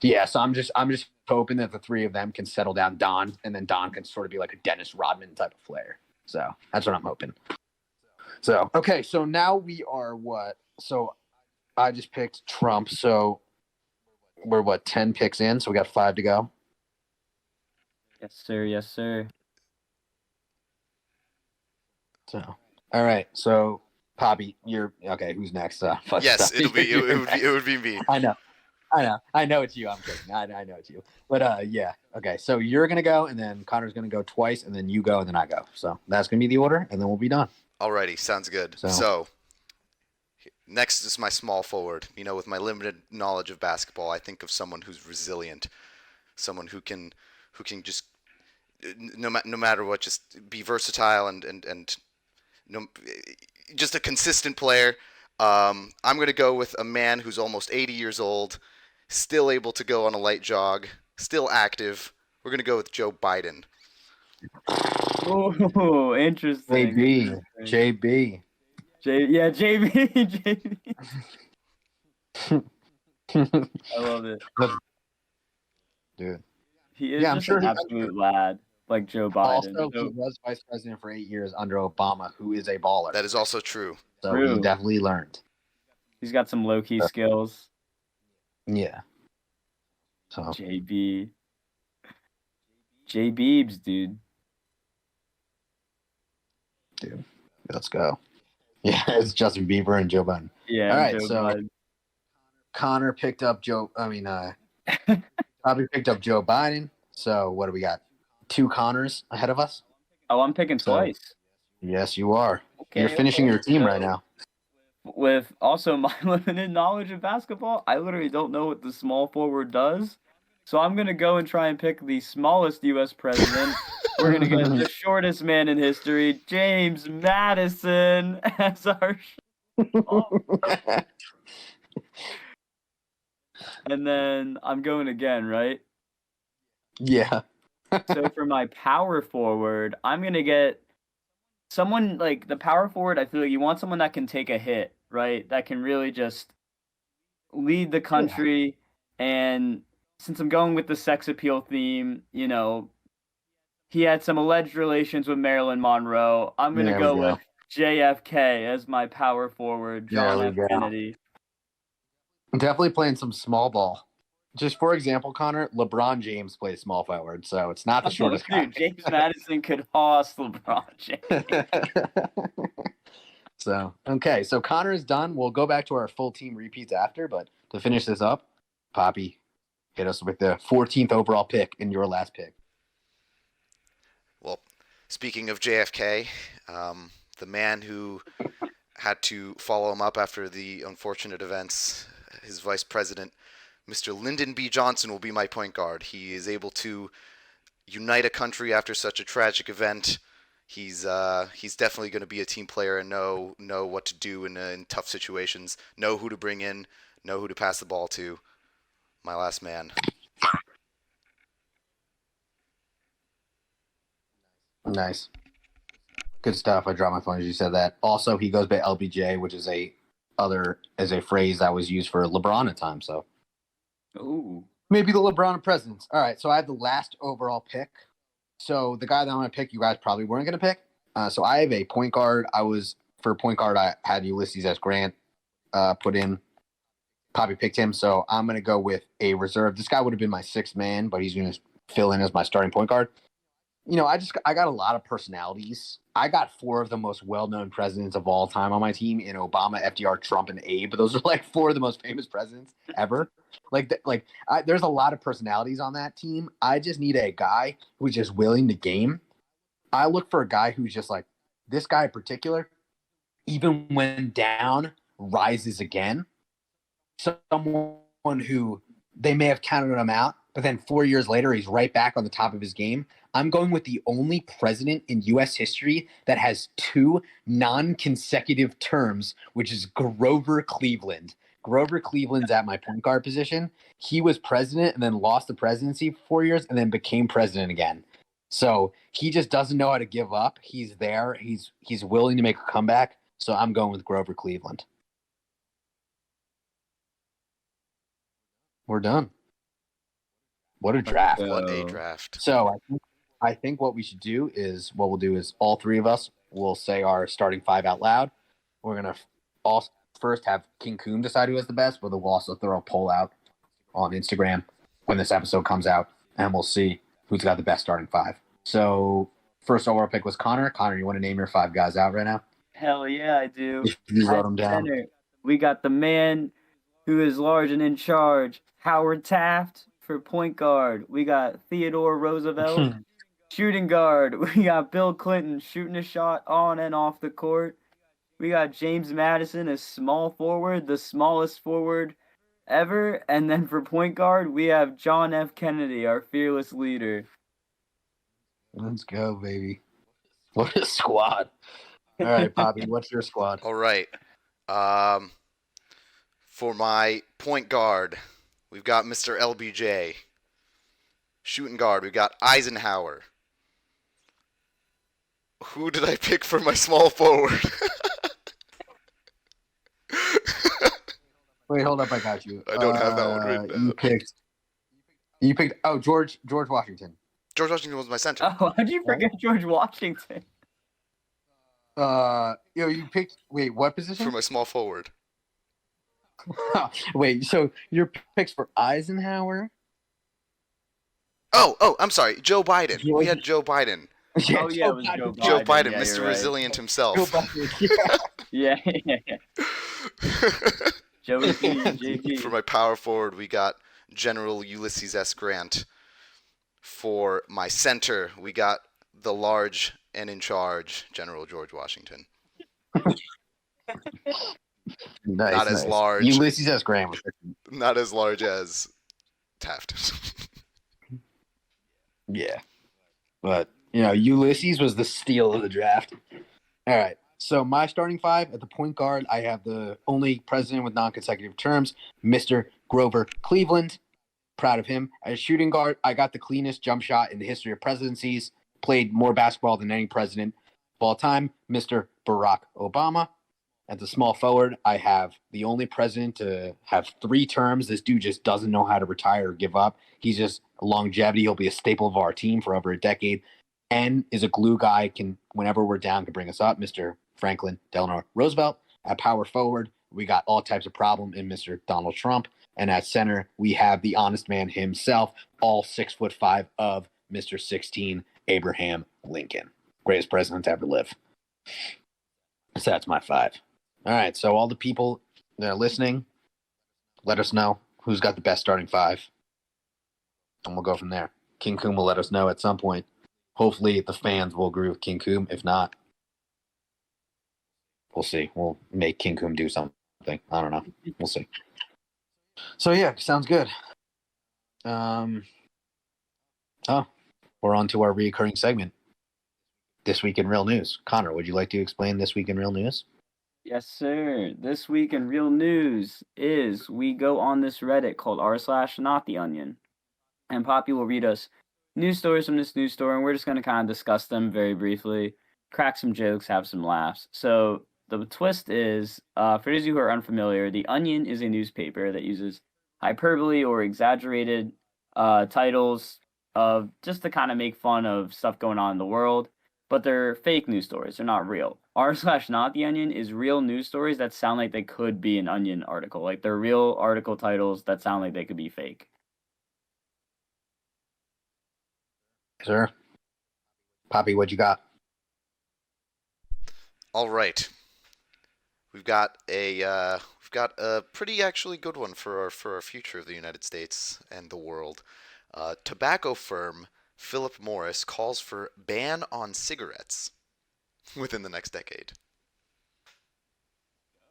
Yeah, so I'm just hoping that the 3 of them can settle down Don, and then Don can sort of be like a Dennis Rodman type of player. So that's what I'm hoping. So, okay, so now we are what? So I just picked Trump, so we're 10 picks in, so we got 5 to go. Yes, sir. Yes, sir. So, all right, so Poppy, you're okay. Who's next? Yes, it would be me. I know it's you. I'm kidding. I know it's you. But yeah. Okay. So you're gonna go, and then Connor's gonna go twice, and then you go, and then I go. So that's gonna be the order, and then we'll be done. Alrighty, sounds good. So next is my small forward. You know, with my limited knowledge of basketball, I think of someone who's resilient, someone who can just no matter what, just be versatile and just a consistent player. I'm gonna go with a man who's almost 80 years old. Still able to go on a light jog, still active. We're going to go with Joe Biden. Oh, interesting. JB. JB. I love it. Dude. He is just an absolute lad, like Joe Biden. Also, he was vice president for 8 years under Obama, who is a baller. That is also true. So he definitely learned. He's got some low-key skills. Yeah. So JB. J-Beebs, dude. Dude, let's go. Yeah, it's Justin Bieber and Joe Biden. Yeah. All right, Biden. Connor picked up Bobby picked up Joe Biden. So what do we got? 2 Connors ahead of us? Oh, I'm picking twice. Yes, you are. Okay, you're finishing your team right now. With also my limited knowledge of basketball, I literally don't know what the small forward does. So I'm going to go and try and pick the smallest U.S. president. We're going to get the shortest man in history, James Madison, as our And then I'm going again, right? Yeah. So for my power forward, I'm going to get someone like the power forward. I feel like you want someone that can take a hit, right? That can really just lead the country. And since I'm going with the sex appeal theme, he had some alleged relations with Marilyn Monroe. I'm going to go with JFK as my power forward, John F. Kennedy. I'm definitely playing some small ball. Just for example, Connor, LeBron James plays small forward, so it's not the shortest guy. Dude, James Madison could hoss LeBron James. So Connor is done. We'll go back to our full team repeats after, but to finish this up, Poppy, hit us with the 14th overall pick in your last pick. Well, speaking of JFK, the man who had to follow him up after the unfortunate events, his vice president, Mr. Lyndon B. Johnson, will be my point guard. He is able to unite a country after such a tragic event. He's definitely going to be a team player and know what to do in tough situations, know who to bring in, know who to pass the ball to. My last man. Nice. Good stuff. I dropped my phone as you said that. Also, he goes by LBJ, which is a phrase that was used for LeBron at times. So, ooh, maybe the LeBron of presidents. All right, so I have the last overall pick. So the guy that I'm going to pick, you guys probably weren't going to pick. So I have a point guard. For point guard, I had Ulysses S. Grant put in. Poppy picked him, so I'm going to go with a reserve. This guy would have been my sixth man, but he's going to fill in as my starting point guard. I got a lot of personalities. I got four of the most well-known presidents of all time on my team in Obama, FDR, Trump, and Abe. Those are like four of the most famous presidents ever. There's a lot of personalities on that team. I just need a guy who's just willing to game. I look for a guy who's just like, this guy in particular, even when down, rises again. Someone who they may have counted him out, but then 4 years later, he's right back on the top of his game. I'm going with the only president in U.S. history that has two non-consecutive terms, which is Grover Cleveland. Grover Cleveland's at my point guard position. He was president and then lost the presidency for 4 years and then became president again. So he just doesn't know how to give up. He's there. He's willing to make a comeback. So I'm going with Grover Cleveland. We're done. What a draft. What a draft. So I think what we'll do is all three of us will say our starting five out loud. We're going to all first have King Coon decide who has the best, but we'll also throw a poll out on Instagram when this episode comes out, and we'll see who's got the best starting five. So first overall pick was Connor. Connor, you want to name your five guys out right now? Hell yeah, I do. You wrote them down. Center, we got the man who is large and in charge, Howard Taft. For point guard, we got Theodore Roosevelt. Shooting guard, we got Bill Clinton shooting a shot on and off the court. We got James Madison as small forward, the smallest forward ever. And then for point guard, we have John F. Kennedy, our fearless leader. Let's go, baby. What a squad. All right, Poppy, what's your squad? All right. For my point guard, we've got Mr. LBJ. Shooting guard, we've got Eisenhower. Who did I pick for my small forward? Wait, hold up, I got you. I don't have that one written down. You picked George Washington. George Washington was my center. Oh, how'd you forget George Washington? You picked what position? For my small forward. Wait, so your picks for Eisenhower? Oh, I'm sorry. Joe Biden. We had Joe Biden. Yeah, it was Joe Biden. Joe Biden, yeah, Mr. Resilient himself. Joe Biden, yeah. Joey JP. For my power forward, we got General Ulysses S. Grant. For my center, we got the large and in charge General George Washington. Nice, Not as large. Ulysses S. Grant. Not as large as Taft. Yeah. But, Ulysses was the steal of the draft. All right. So my starting five at the point guard, I have the only president with non-consecutive terms, Mr. Grover Cleveland. Proud of him. As shooting guard, I got the cleanest jump shot in the history of presidencies. Played more basketball than any president of all time, Mr. Barack Obama. At the small forward, I have the only president to have 3 terms. This dude just doesn't know how to retire or give up. He's just longevity. He'll be a staple of our team for over a decade. And is a glue guy, can whenever we're down can bring us up, Mr. Franklin Delano Roosevelt. At power forward, we got all types of problem in Mr. Donald Trump. And at center, we have the honest man himself, all 6'5" of Mr. 16, Abraham Lincoln. Greatest president to ever live. So that's my 5. All right, so all the people that are listening, let us know who's got the best starting 5. And we'll go from there. King Coom will let us know at some point. Hopefully the fans will agree with King Coom. If not, we'll see. We'll make King Coom do something. I don't know. We'll see. So yeah, sounds good. We're on to our recurring segment. This Week in Real News. Connor, would you like to explain This Week in Real News? Yes, sir. This week in real news is we go on this Reddit called r/NotTheOnion, and Poppy will read us news stories from this news story, and we're just going to kind of discuss them very briefly, crack some jokes, have some laughs. So the twist is, for those of you who are unfamiliar, The Onion is a newspaper that uses hyperbole or exaggerated titles of just to kind of make fun of stuff going on in the world. But they're fake news stories. They're not real. r/NotTheOnion is real news stories that sound like they could be an Onion article. Like they're real article titles that sound like they could be fake. Sir? Poppy, what you got? All right. We've got a pretty actually good one for our future of the United States and the world. Tobacco firm Philip Morris calls for ban on cigarettes within the next decade.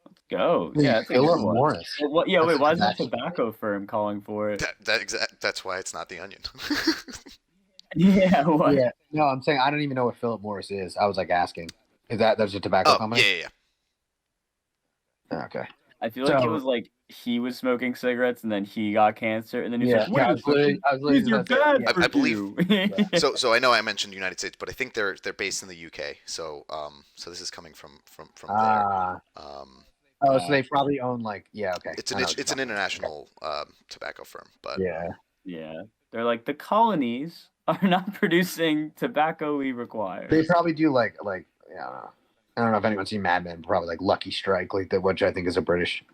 Let's go. Yeah, that's a good Philip one. Morris. Well, wait, why is the tobacco firm calling for it? That's why it's not The Onion. Yeah, what? Yeah, no, I'm saying I don't even know what Philip Morris is. I was like asking. Is that's a tobacco company? Yeah. Okay. I feel like it was like he was smoking cigarettes and then he got cancer and then he's I was literally these are bad I for believe- you. So I know I mentioned United States, but I think they're based in the UK. So this is coming from there. So they probably own okay. It's an international tobacco firm, but Yeah. They're like the colonies are not producing tobacco we require. they probably do I don't know if anyone's seen Mad Men, probably like Lucky Strike, which I think is a British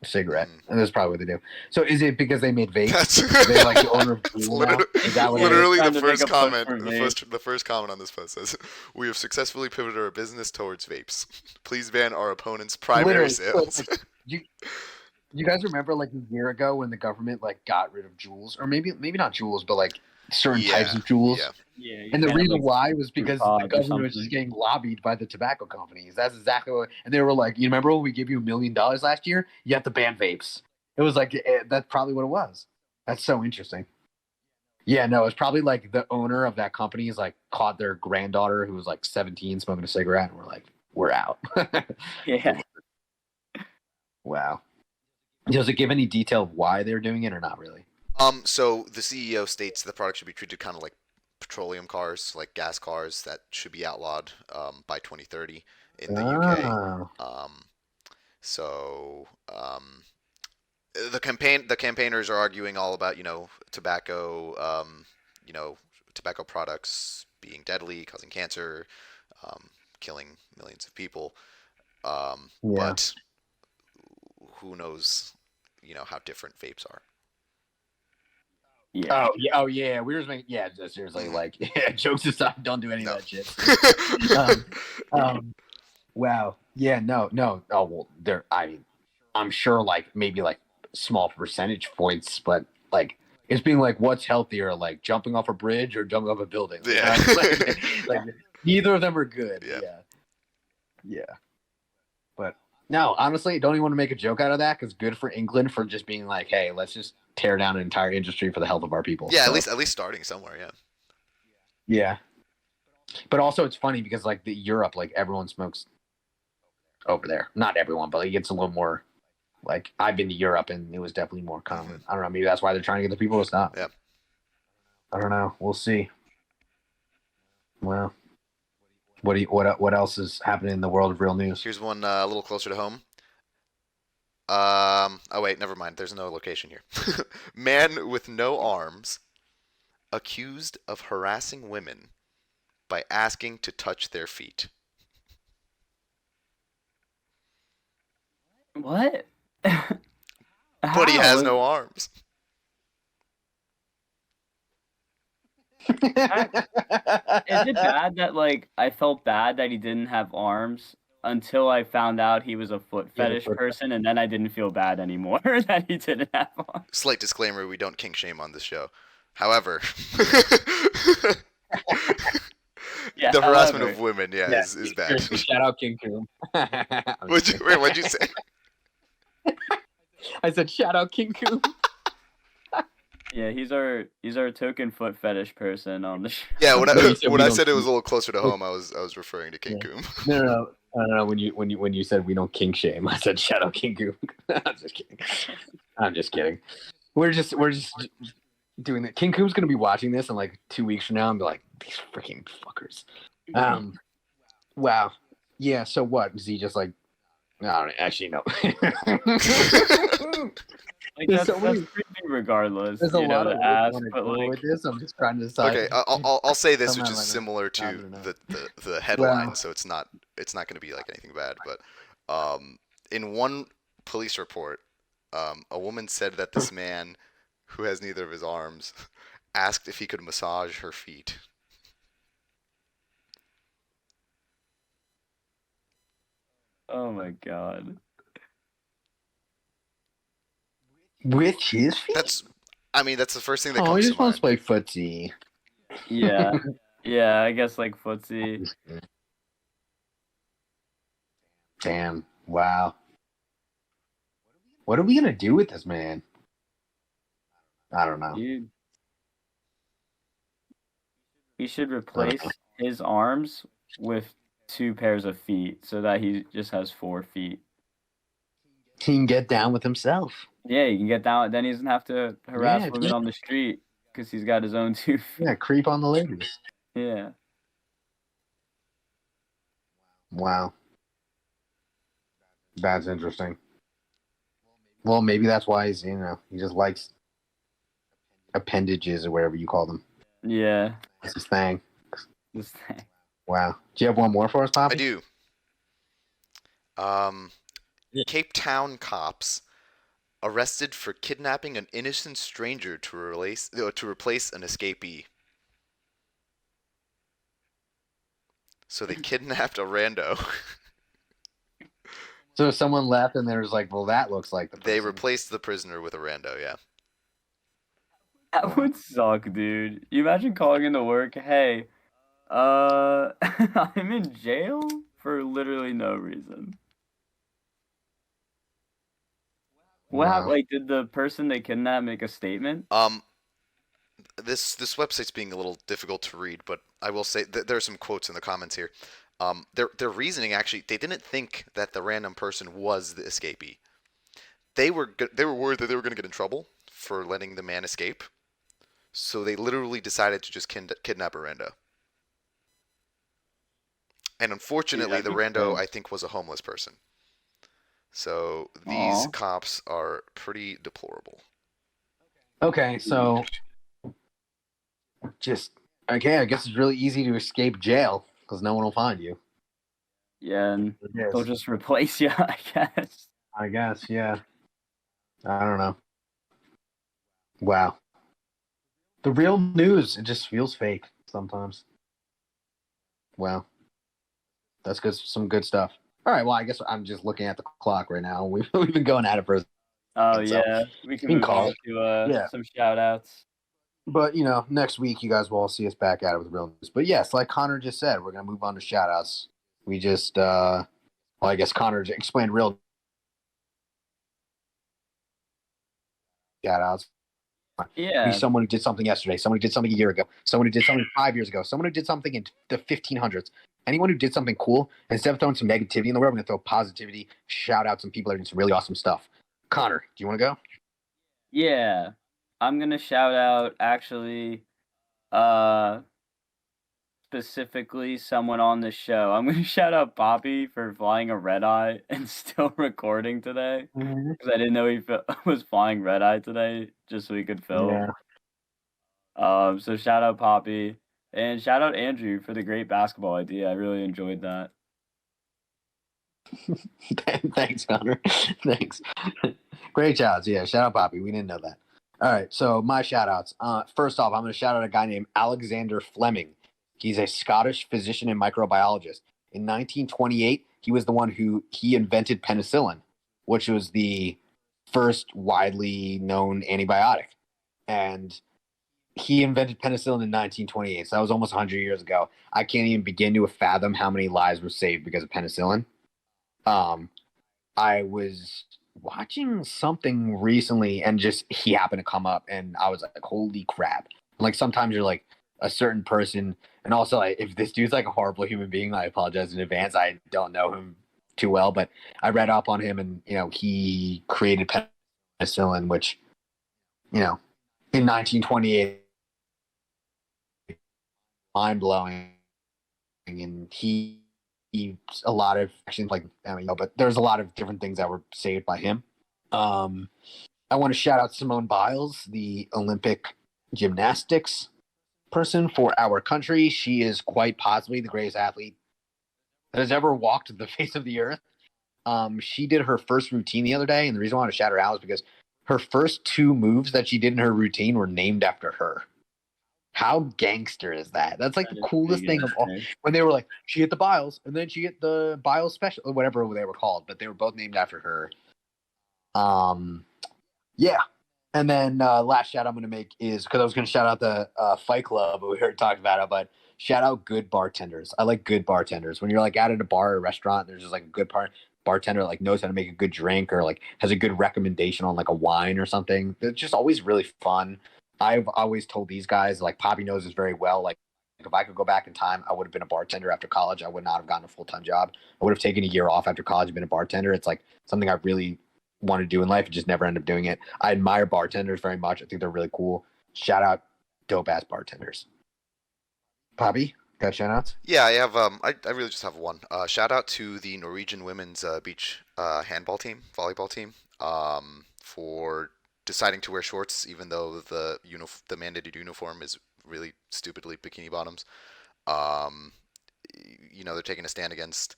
cigarette, and that's probably what they do. So is it because they made vapes? They like the owner of Blue now? Is that what literally it is? the first comment. The The first comment on this post says, "We have successfully pivoted our business towards vapes. Please ban our opponents' primary sales." You guys remember a year ago when the government got rid of Juuls, or maybe not Juuls, but certain types of Juuls? Yeah. And the reason why was because the or government was just getting lobbied by the tobacco companies. That's exactly what. And they were like, "You remember when we gave you $1 million last year? You have to ban vapes." It was that's probably what it was. That's so interesting. Yeah, no, it's probably the owner of that company is caught their granddaughter who was 17 smoking a cigarette, and we're like, "We're out." Yeah. Wow. Does it give any detail of why they're doing it or not really? So the CEO states the product should be treated kind of like petroleum cars, like gas cars, that should be outlawed by 2030 in the UK. The campaigners are arguing all about tobacco, tobacco products being deadly, causing cancer, killing millions of people. But who knows, how different vapes are. Yeah. Oh yeah. We were just making seriously jokes aside, don't do any of that shit. Wow. Yeah. No. Oh well, I'm sure maybe small percentage points, but it's being what's healthier, jumping off a bridge or jumping off a building. Yeah. Neither of them are good. Yeah. But no, honestly, don't even want to make a joke out of that because good for England for just being hey, let's just tear down an entire industry for the health of our people. Yeah, so, at least starting somewhere. Yeah. Yeah. But also it's funny because like Europe, like everyone smokes over there. Not everyone, but like, it's a little more like I've been to Europe and it was definitely more common. Mhm. I don't know, maybe that's why they're trying to get the people to stop. Yeah. I don't know. We'll see. Well, what else is happening in the world of real news? Here's one a little closer to home. Oh wait, never mind. There's no location here. Man with no arms accused of harassing women by asking to touch their feet. What? But he has How? no arms. Is it bad that like I felt bad that he didn't have arms until I found out he was a foot Yeah, fetish foot- person, and then I didn't feel bad anymore that he didn't have arms. Slight disclaimer: we don't kink shame on this show. However, Yeah, the harassment however, of women, yeah, Yeah, is bad. Shout out King Coom. What'd you say? I said shout out King Coom. yeah, he's our token foot fetish person on the show. Yeah, when No, you said when we I don't said it was kink. a little closer to home, I was referring to King Yeah. Coom. No. When you said we don't kink shame, I said shout out King Coom. I'm just kidding. We're just doing that. King Coom's gonna be watching this in like 2 weeks from now and be like, these freaking fuckers. Wow. Yeah. So what? Was he just like? No, actually no. Like There's that's so many- creepy regardless. There's a you know, lot of to ways I ask, want to but go like, with this. I'm just trying to decide. Okay, I'll say this, Come which on, is Lemon. similar I to don't know. the headline, Well- so it's not going to be like anything bad. But in one police report, a woman said that this man, who has neither of his arms, asked if he could massage her feet. oh my god. With his feet? That's the first thing that Oh, he comes to just wants mind. to play footsie. Yeah, yeah. I guess like footsie. Damn. Wow. What are we gonna do with this man? I don't know. Dude, he should replace his arms with 2 pairs of feet so that he just has 4 feet. He can get down with himself. Yeah, he can get down. Then he doesn't have to harass Yeah, women just- on the street because he's got his own 2 feet. Yeah, creep on the ladies. Yeah. Wow. That's interesting. Well, maybe that's why he just likes appendages or whatever you call them. Yeah. That's his thing. This thing. Wow. Do you have one more for us, Poppy? I do. Cape Town cops arrested for kidnapping an innocent stranger to replace an escapee. So they kidnapped a rando. So someone left and there's like, well, that looks like the person. They replaced the prisoner with a rando, yeah. That would suck, dude. You imagine calling into work, hey, I'm in jail for literally no reason. What Wow. happened? Like, did the person they kidnapped make a statement? This website's being a little difficult to read, but I will say there are some quotes in the comments here. Their reasoning, actually, they didn't think that the random person was the escapee. They were worried that they were going to get in trouble for letting the man escape, so they literally decided to just kidnap a rando. And unfortunately, the rando, I think, was a homeless person. So these Aw. cops are pretty deplorable. Okay, so I guess it's really easy to escape jail because no one will find you. Yeah, and Yes. they'll just replace you, I guess. I guess, yeah. I don't know. Wow. The real news, it just feels fake sometimes. Wow. That's good. Some good stuff. All right, well, I guess I'm just looking at the clock right now. We've been going at it for. Oh, So, yeah. We can you can move call on to Yeah. some shout-outs. But, next week you guys will all see us back at it with real news. But yes, like Connor just said, we're going to move on to shout-outs. We just, I guess Connor explained real shout-outs. Yeah. Someone who did something yesterday, someone who did something a year ago, someone who did something 5 years ago, someone who did something in the 1500s. Anyone who did something cool, instead of throwing some negativity in the world, we're going to throw positivity, shout out some people that are doing some really awesome stuff. Connor, do you want to go? Yeah. I'm going to shout out, actually, specifically someone on the show. I'm going to shout out Poppy for flying a red eye and still recording today. Because I didn't know he was flying red eye today, just so he could film. Yeah. So shout out Poppy. And shout out Andrew for the great basketball idea. I really enjoyed that. Thanks, Connor. Thanks. Great shouts. Yeah, shout out Poppy. We didn't know that. All right, so my shout outs. First off, I'm going to shout out a guy named Alexander Fleming. He's a Scottish physician and microbiologist. In 1928, he was the one who invented penicillin, which was the first widely known antibiotic. And he invented penicillin in 1928, so that was almost 100 years ago. I can't even begin to fathom how many lives were saved because of penicillin. I was watching something recently and just he happened to come up and I was like, holy crap. Like sometimes you're like a certain person, and also like if this dude's like a horrible human being, I apologize in advance. I don't know him too well, but I read up on him and he created penicillin, which in 1928, mind blowing. And he a lot of actions but there's a lot of different things that were saved by him. I want to shout out Simone Biles, the Olympic gymnastics person for our country. She is quite possibly the greatest athlete that has ever walked the face of the earth. She did her first routine the other day, and the reason I want to shout her out is because her first 2 moves that she did in her routine were named after her. How gangster is that? That's like the coolest thing of all. When they were like, she hit the Biles, and then she hit the Biles special, or whatever they were called, but they were both named after her. Yeah. And then last shout I'm going to make is because I was going to shout out the Fight Club, we heard talked about it, but shout out good bartenders. I like good bartenders. When you're like out at a bar or a restaurant, there's just like a good bartender like knows how to make a good drink or like has a good recommendation on like a wine or something. It's just always really fun. I've always told these guys, like Poppy knows this very well, like if I could go back in time, I would have been a bartender after college. I would not have gotten a full-time job. I would have taken a year off after college and been a bartender. It's like something I really want to do in life and just never end up doing it. I admire bartenders very much. I think they're really cool. Shout out dope-ass bartenders. Poppy, got shout-outs? Yeah, I have. I really just have one. Shout out to the Norwegian women's beach volleyball team, for deciding to wear shorts, even though the mandated uniform is really stupidly bikini bottoms. They're taking a stand against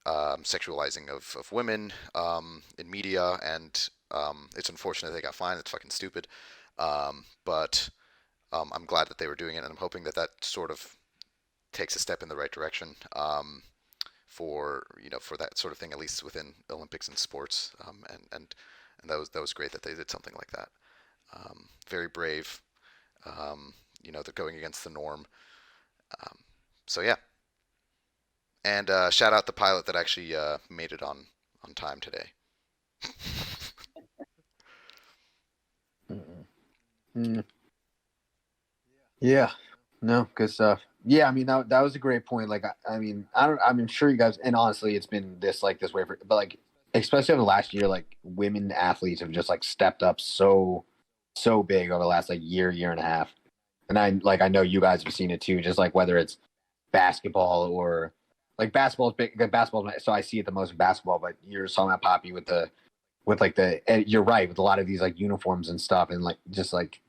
sexualizing of women in media, and it's unfortunate they got fined. It's fucking stupid. But I'm glad that they were doing it, and I'm hoping that sort of takes a step in the right direction for that sort of thing, at least within Olympics and sports. And that was great that they did something like that. Very brave. They're going against the norm. So yeah. And shout out the pilot that actually made it on time today. Yeah, no, good stuff. Yeah, I mean that was a great point. Like, I'm sure you guys, and honestly, it's been this way but like, especially over the last year, like women athletes have just like stepped up so big over the last like year and a half. And I know you guys have seen it too, just like whether it's basketball or like basketball is big. Basketball, so I see it the most in basketball. But you're talking about Poppy with you're right with a lot of these like uniforms and stuff, and like just like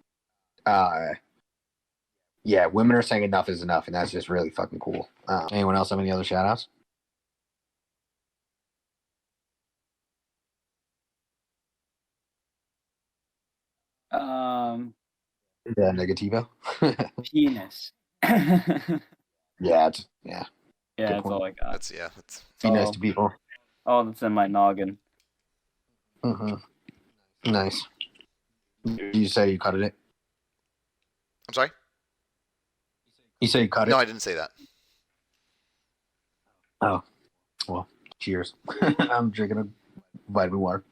yeah, women are saying enough is enough, and that's just really fucking cool. Anyone else have any other shout outs? Yeah, negativo. Penis. Yeah, yeah, that's all I got. That's be nice to people. Oh, that's in my noggin. Nice. You say you cut it? I'm sorry? You say you cut it? No, I didn't say that. Oh, well, cheers. I'm drinking a vitamin water.